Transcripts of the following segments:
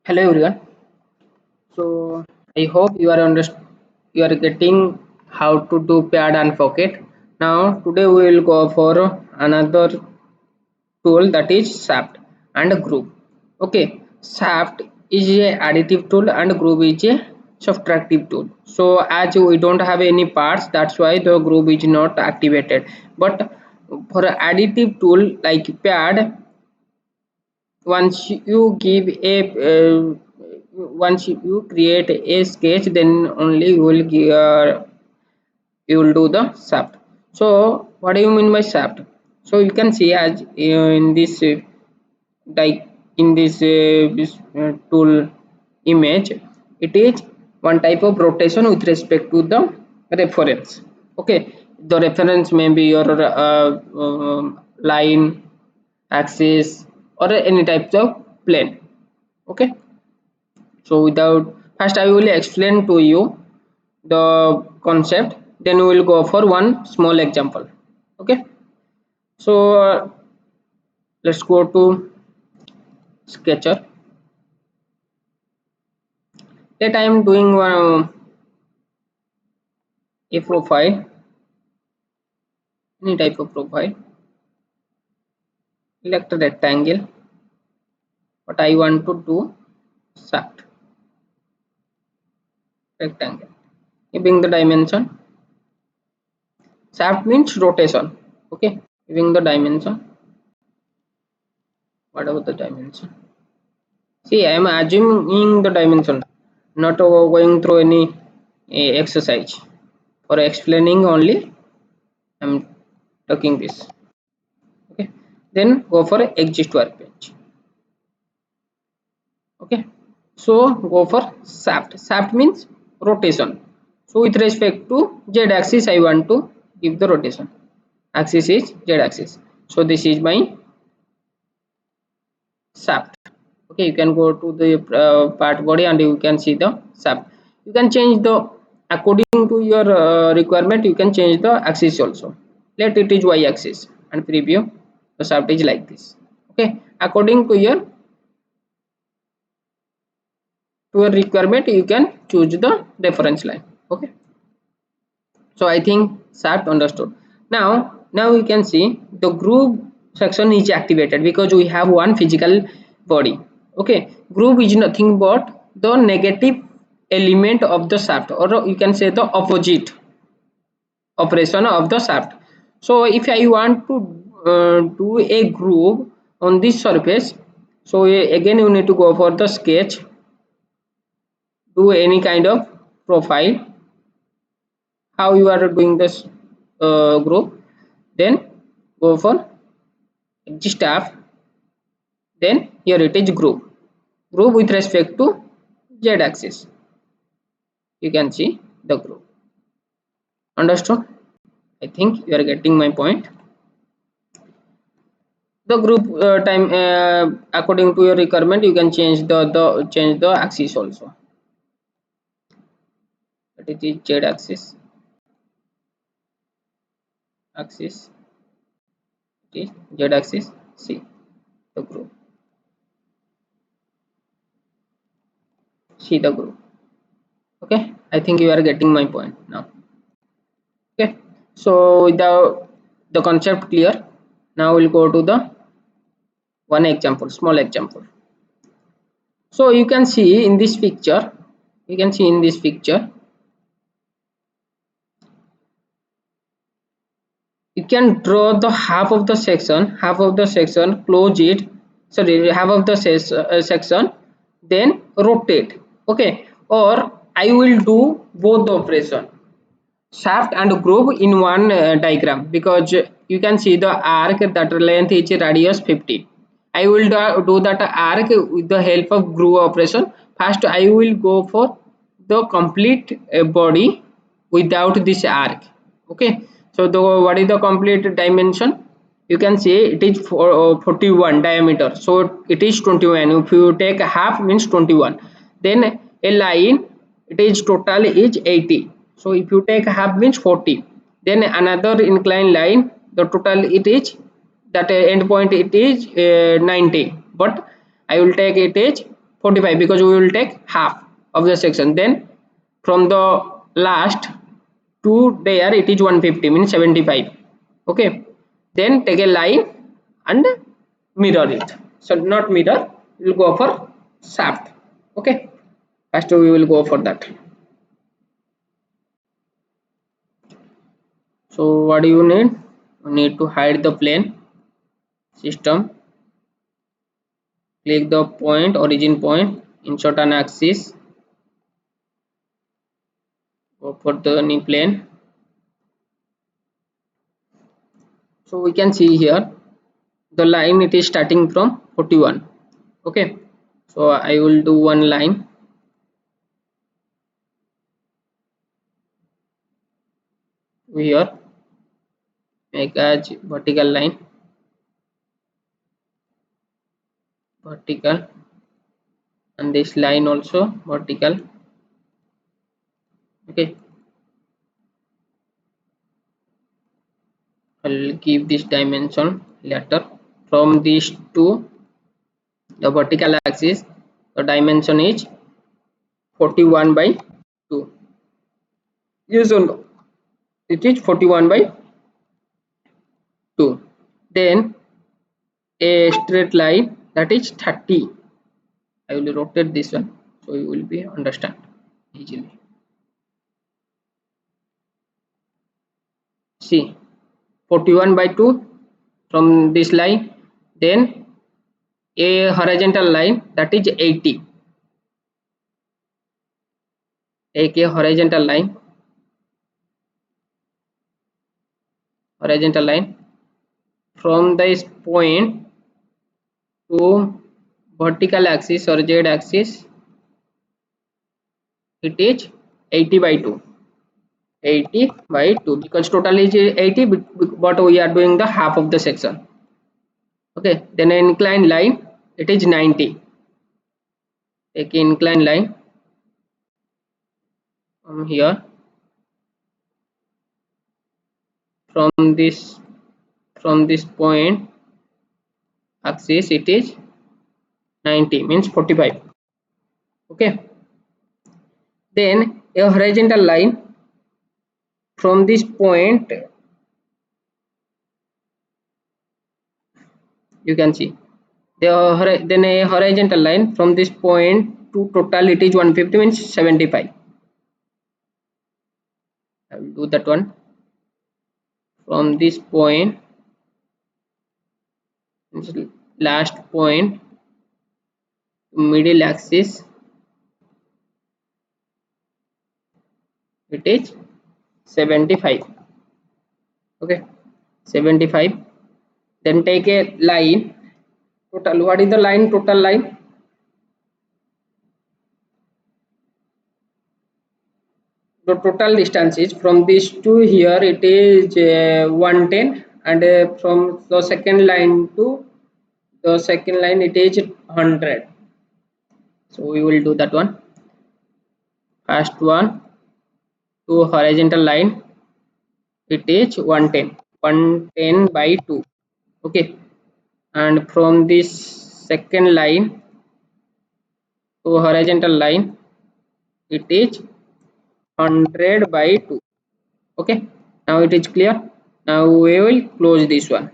Hello everyone. So I hope you are getting how to do pad and pocket. Now today we will go for another tool, that is SAFT and Groove. Okay, SAFT is a additive tool and Groove is a subtractive tool. So as we don't have any parts, that's why the Groove is not activated. But for an additive tool like pad, once you give a once you create a sketch, then only you will do the shaft. So what do you mean by shaft? So you can see as in this like in this tool image, it is one type of rotation with respect to the reference. Okay, the reference may be your line, axis, or any types of plane. Okay, so without first I will explain to you the concept, then we will go for one small example. Okay, so let's go to sketcher. That I am doing a profile, any type of profile. Select a rectangle, but I want to do shaft rectangle. Giving the dimension, shaft means rotation. Okay, giving the dimension, whatever the dimension. See, I am assuming the dimension, not going through any exercise. For explaining only, I am talking this. Okay, then go for exist workbench. Okay, so go for shaft. Shaft means rotation. So with respect to z axis, I want to give the rotation. Axis is z axis. So this is my shaft. Okay, you can go to the part body and you can see the shaft. You can change the according to your requirement. You can change the axis also. Let it is y axis and preview. The shaft is like this. Okay, according to your requirement, you can choose the reference line. Okay, so I think shaft understood. Now we can see the groove section is activated because we have one physical body. Okay, groove is nothing but the negative element of the shaft, or you can say the opposite operation of the shaft. So if I want to do a groove on this surface, so again you need to go for the sketch, do any kind of profile, how you are doing this group, then go for staff, then here it is group with respect to z axis. You can see the group. Understood? I think you are getting my point. The group time, according to your requirement, you can change the axis also. That is z axis, it is z axis. See the group, see the group. Okay, I think you are getting my point now. Okay, so the concept clear. Now we'll go to the one example, small example. So you can see in this picture, you can see in this picture, you can draw the half of the section, close it, sorry, half of the section, then rotate. Okay, or I will do both the operation, shaft and groove in one diagram, because you can see the arc that length is radius 50. I will do that arc with the help of groove operation. First I will go for the complete body without this arc. Okay, so the what is the complete dimension? You can see it is 41 diameter, so it is 21. If you take half means 21, then a line, it is total is 80. So if you take half means 40, then another inclined line, the total it is that end point it is 90, but I will take it is 45 because we will take half of the section. Then from the last to there it is 150 means 75. Okay, then take a line and mirror it. So not mirror, we will go for shaft. Okay, first we will go for that. So what do you need? You need to hide the plane system, click the point, origin point, insert an axis, go for the new plane. So we can see here the line, it is starting from 41. Okay, so I will do one line here, make as vertical line, vertical, and this line also vertical. Okay, I'll give this dimension later. From these to the vertical axis, the dimension is 41 by 2. Yes or no? It is 41 by 2. Then a straight line, that is 30. I will rotate this one so you will be understand easily. See, 41 by 2 from this line, then a horizontal line, that is 80. Take a horizontal line, from this point to vertical axis or z axis, it is 80 by 2. 80 by 2 because total is 80, but we are doing the half of the section. Okay, then an inclined line, it is 90. Take inclined line from here, from this point axis, it is 90 means 45. Okay, then a horizontal line from this point, you can see then a horizontal line from this point to total, it is 150 means 75. I will do that one. From this point, last point, middle axis, it is 75. Okay, 75. Then take a line total. What is the line? Total line, the total distance is from this to here, it is 110, and from the second line to the second line, it is 100. So we will do that one. First one to horizontal line, it is 110, 110 by 2. Okay, and from this second line to horizontal line, it is 100 by 2. Okay, now it is clear. Now we will close this one.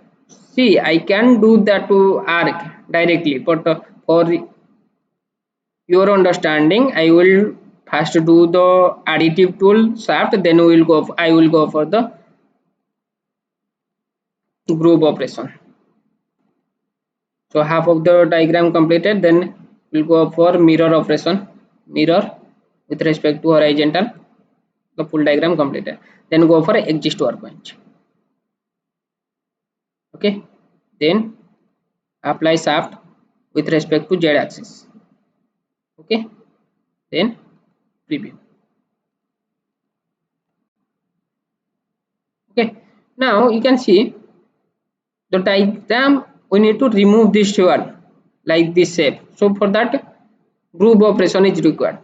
See, I can do that to arc directly, but for your understanding, I will first do the additive tool shaft, then we will go. I will go for the group operation. So half of the diagram completed, then we'll go for mirror operation. Mirror with respect to horizontal, the full diagram completed. Then go for exist workbench. Okay, then apply shaft with respect to z axis. Okay, then preview. Okay, now you can see the diagram. We need to remove this one like this shape. So for that, group operation is required.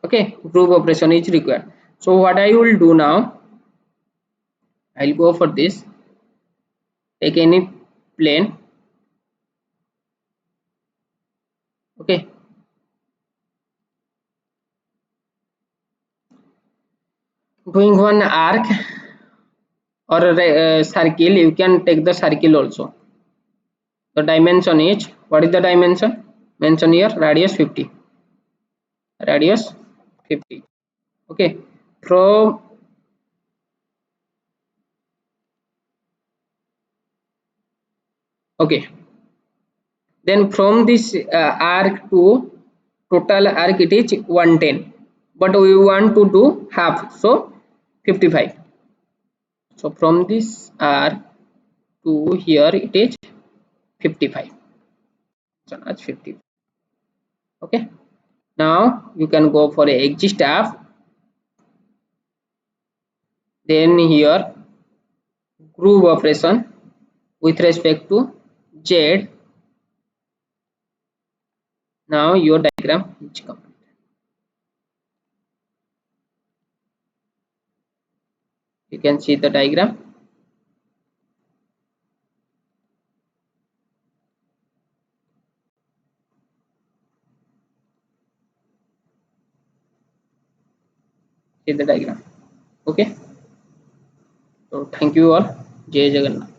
Okay, group operation is required. So what I will do now, I'll go for this. Take any plane. Okay, doing one arc or a circle, you can take the circle also. The dimension is, what is the dimension mention here? Radius 50, radius 50. Okay, from okay, then from this arc to total arc it is 110, but we want to do half, so 55. So from this arc to here it is 55. So that's 50. Okay, now you can go for a exit tab, then here groove operation with respect to z. Now your diagram is complete. You can see the diagram. See the diagram. Okay, so thank you all. Jai Jagannath.